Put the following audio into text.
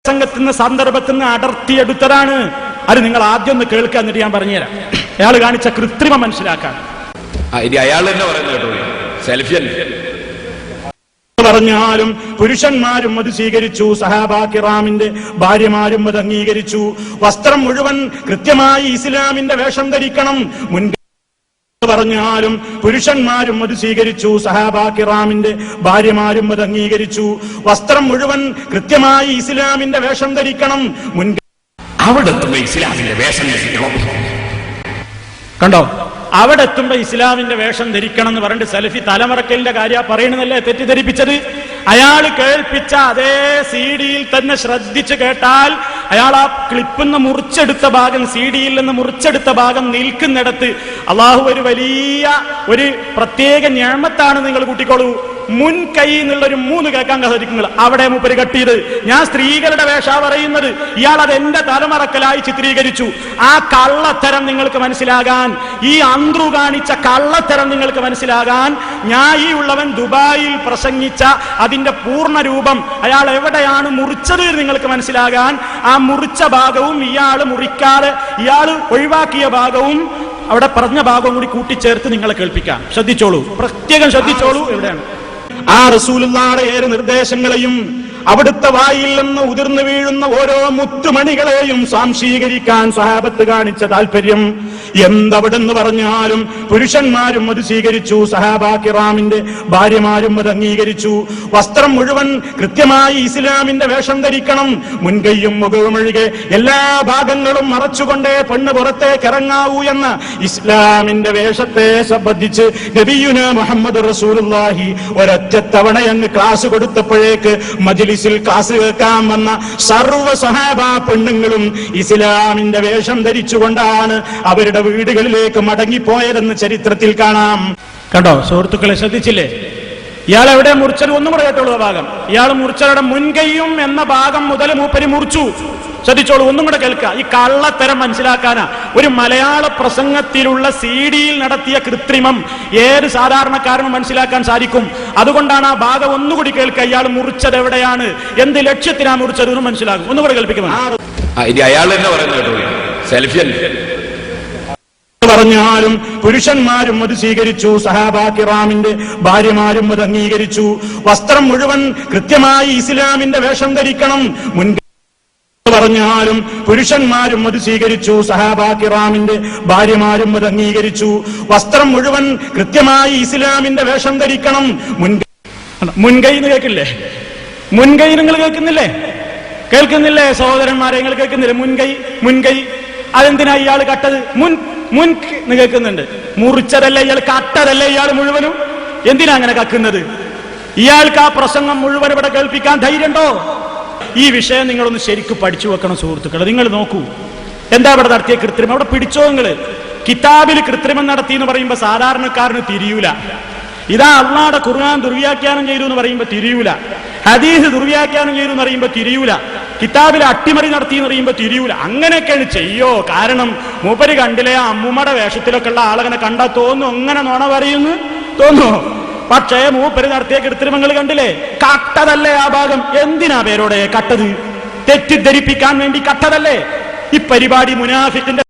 പ്രസംഗത്തിന് സന്ദർഭത്തിൽ നിന്ന് അടർത്തിയെടുത്തതാണ്. അത് നിങ്ങൾ ആദ്യം ഒന്ന് കേൾക്കുക, എന്നിട്ട് ഞാൻ പറഞ്ഞുതരാം അയാൾ കാണിച്ച കൃത്രിമം മനസ്സിലാക്കാൻ. അയാൾ തന്നെ പറയുന്നത് കേട്ടോ, സെൽഫി പറഞ്ഞാലും പുരുഷന്മാരും അത് സ്വീകരിച്ചു, സഹാബാ കിറാമിന്റെ ഭാര്യമാരും അത് അംഗീകരിച്ചു. വസ്ത്രം മുഴുവൻ കൃത്യമായി ഇസ്ലാമിന്റെ വേഷം ധരിക്കണം. പറഞ്ഞാലും പുരുഷന്മാരും അത് സ്വീകരിച്ചു, സഹാബാ കിറാമിന്റെ ഭാര്യമാരും അത് അംഗീകരിച്ചു. വസ്ത്രം മുഴുവൻ കൃത്യമായി ഇസ്ലാമിന്റെ വേഷം ധരിക്കണം. അവിടെ ഇസ്ലാമിന്റെ വേഷം ധരിക്കണം. കണ്ടോ, അവിടെ എത്തുമ്പോ ഇസ്ലാമിന്റെ വേഷം ധരിക്കണം എന്ന് പറഞ്ഞിട്ട് സലഫി തലമറക്കലിന്റെ കാര്യം പറയണമെന്നല്ലേ തെറ്റിദ്ധരിപ്പിച്ചത്. അയാൾ കേൾപ്പിച്ച അതേ സിഡിയിൽ തന്നെ ശ്രദ്ധിച്ചു കേട്ടാൽ അയാൾ ആ ക്ലിപ്പിന്ന് മുറിച്ചെടുത്ത ഭാഗം, സിഡിയിൽ നിന്ന് മുറിച്ചെടുത്ത ഭാഗം നിൽക്കുന്നിടത്ത് അള്ളാഹു ഒരു വലിയ ഒരു പ്രത്യേക ഞാമത്താണ് നിങ്ങൾ കൂട്ടിക്കോളൂ. മുൻകൈ എന്നുള്ളൊരു 3 കേൾക്കാൻ സാധിക്കും. അവിടെ മൂപ്പര് കട്ടിയത് ഞാൻ സ്ത്രീകളുടെ വേഷ പറയുന്നത്, ഇയാൾ അത് എന്റെ തലമറക്കലായി ചിത്രീകരിച്ചു. ആ കള്ളത്തരം നിങ്ങൾക്ക് മനസ്സിലാകാൻ, ഈ അന്ത്രു കാണിച്ച കള്ളത്തരം നിങ്ങൾക്ക് മനസ്സിലാകാൻ, ഞാൻ ഈ ഉള്ളവൻ ദുബായിൽ പ്രസംഗിച്ച അതിന്റെ പൂർണ്ണ രൂപം അയാൾ എവിടെയാണ് മുറിച്ചത് നിങ്ങൾക്ക് മനസ്സിലാകാൻ, ആ മുറിച്ച ഭാഗവും ഇയാൾ മുറിക്കാതെ ഇയാൾ ഒഴിവാക്കിയ ഭാഗവും അവിടെ പറഞ്ഞ ഭാഗവും കൂടി കൂട്ടിച്ചേർത്ത് നിങ്ങളെ കേൾപ്പിക്കാം. ശ്രദ്ധിച്ചോളൂ, പ്രത്യേകം ശ്രദ്ധിച്ചോളൂ. എവിടെയാണ് ആ റസൂലുള്ളാഹിയുടെ 7 നിർദ്ദേശങ്ങളെയും അവിടുത്തെ വായിൽ നിന്ന് ഉതിർന്നു വീഴുന്ന ഓരോ മുത്തുമണികളെയും സാംശീകരിക്കാൻ സ്വഹാബത്ത് കാണിച്ച താല്പര്യം എന്തവിടെന്ന് പറഞ്ഞാലും പുരുഷന്മാരും അത് സ്വീകരിച്ചു, സഹാബാ കിറാമിന്റെ ഭാര്യമാരും അത് അംഗീകരിച്ചു. വസ്ത്രം മുഴുവൻ കൃത്യമായി ഇസ്ലാമിന്റെ വേഷം ധരിക്കണം. മുൻകൈയും മുഖവും ഒഴികെ എല്ലാ ഭാഗങ്ങളും മറച്ചുകൊണ്ടേ പെണ്ണ് പുറത്തേക്ക് ഇറങ്ങാവൂ എന്ന ഇസ്ലാമിന്റെ വേഷത്തെ സംബന്ധിച്ച് നബിയുനാ മുഹമ്മദ് റസൂലുള്ളാഹി ഒരൊറ്റ തവണ അങ്ങ് ക്ലാസ് കൊടുത്തപ്പോഴേക്ക് മജ്ലിസിൽ ക്ലാസ് കേൾക്കാൻ വന്ന സർവ്വ സഹാബാ പെണ്ണുങ്ങളും ഇസ്ലാമിന്റെ വേഷം ധരിച്ചുകൊണ്ടാണ് അവരുടെ വീടുകളിലേക്ക് മടങ്ങിപ്പോയതെന്ന് ചരിത്രത്തിൽ കാണാം. കണ്ടോ സുഹൃത്തുക്കളെ, ശ്രദ്ധിച്ചില്ലേ? ഇയാൾ എവിടെ മുറിച്ചത്? ഒന്നും കൂടെ കേട്ടോളൂ. ആ ഭാഗം ഇയാൾ മുറിച്ചവരുടെ മുൻകൈയും എന്ന ഭാഗം മുതൽ മൂപ്പര് മുറിച്ചു. ശ്രദ്ധിച്ചോളൂ, ഒന്നും കൂടെ കേൾക്കുക. ഈ കള്ളത്തരം മനസ്സിലാക്കാനാ ഒരു മലയാള പ്രസംഗത്തിലുള്ള സിഡിയിൽ നടത്തിയ കൃത്രിമം ഏത് സാധാരണക്കാരനും മനസ്സിലാക്കാൻ സാധിക്കും. അതുകൊണ്ടാണ് ആ ഭാഗം ഒന്നുകൂടി കേൾക്കുക. ഇയാൾ മുറിച്ചത് എവിടെയാണ്, എന്ത് ലക്ഷ്യത്തിനാ മുറിച്ചത് എന്ന് മനസ്സിലാകും. ഒന്നുകൂടെ കേൾപ്പിക്കുന്നു. അയാൾ തന്നെ പറയുന്നത് കേട്ടോ, സെൽഫി പറഞ്ഞാലും പുരുഷന്മാരും അത് സ്വീകരിച്ചു, സഹാബാ കിറാമിന്റെ ഭാര്യമാരും അത് അംഗീകരിച്ചു. വസ്ത്രം മുഴുവൻ കൃത്യമായി ഇസ്ലാമിന്റെ വേഷം ധരിക്കണം. പറഞ്ഞാലും പുരുഷന്മാരും അത് സ്വീകരിച്ചു, സഹാബാ കിറാമിന്റെ ഭാര്യമാരും അത് അംഗീകരിച്ചു. വസ്ത്രം മുഴുവൻ കൃത്യമായി ഇസ്ലാമിന്റെ വേഷം ധരിക്കണം. മുൻകൈ എന്ന് കേൾക്കില്ലേ? മുൻകൈ നിങ്ങൾ കേൾക്കുന്നില്ലേ? കേൾക്കുന്നില്ലേ സഹോദരന്മാരെ? നിങ്ങൾ കേൾക്കുന്നില്ലേ? മുൻകൈ അതെന്തിനാ ഇയാൾ കട്ടത്? മുൻ കേൾക്കുന്നുണ്ട്. മുറിച്ചതല്ല ഇയാൾ, കട്ടതല്ല ഇയാൾ മുഴുവനും. എന്തിനാ അങ്ങനെ കക്കുന്നത്? ഇയാൾക്ക് ആ പ്രസംഗം മുഴുവൻ ഇവിടെ കേൾപ്പിക്കാൻ ധൈര്യമുണ്ടോ? ഈ വിഷയം നിങ്ങളൊന്ന് ശരിക്കും പഠിച്ചു വെക്കണം സുഹൃത്തുക്കളെ. നിങ്ങൾ നോക്കൂ എന്താ ഇവിടെ നടത്തിയ കൃത്രിമം. അവിടെ പിടിച്ചോ നിങ്ങള്. കിതാബിൽ കൃത്രിമം നടത്തി എന്ന് പറയുമ്പോ സാധാരണക്കാരന് തിരിയൂല. ഇതാ അള്ളാഹുവിന്റെ ഖുർആൻ ദുർവ്യാഖ്യാനം ചെയ്തു എന്ന് പറയുമ്പോ തിരിയൂല. ഹദീസ് ദുർവ്യാഖ്യാനം ചെയ്തു എന്ന് പറയുമ്പോ തിരിയൂല. കിതാബിൽ അട്ടിമറി നടത്തി എന്ന് പറയുമ്പോ തിരിയൂല. അങ്ങനെയൊക്കെയാണ് ചെയ്യോ. കാരണം മൂപ്പര് കണ്ടില്ലേ, ആ അമ്മുമ്മയുടെ വേഷത്തിലൊക്കെ ഉള്ള ആളങ്ങനെ കണ്ടാ തോന്നും അങ്ങനെ നുണ പറയുന്നു തോന്നുമോ? പക്ഷേ മൂപ്പര് നടത്തിയ കൃത്രിമങ്ങൾ കണ്ടില്ലേ? കട്ടതല്ലേ ആ ഭാഗം? എന്തിനാ പേരോടെ കട്ടത്? തെറ്റിദ്ധരിപ്പിക്കാൻ വേണ്ടി കട്ടതല്ലേ? ഈ പരിപാടി മുനാഫിക്കിന്റെ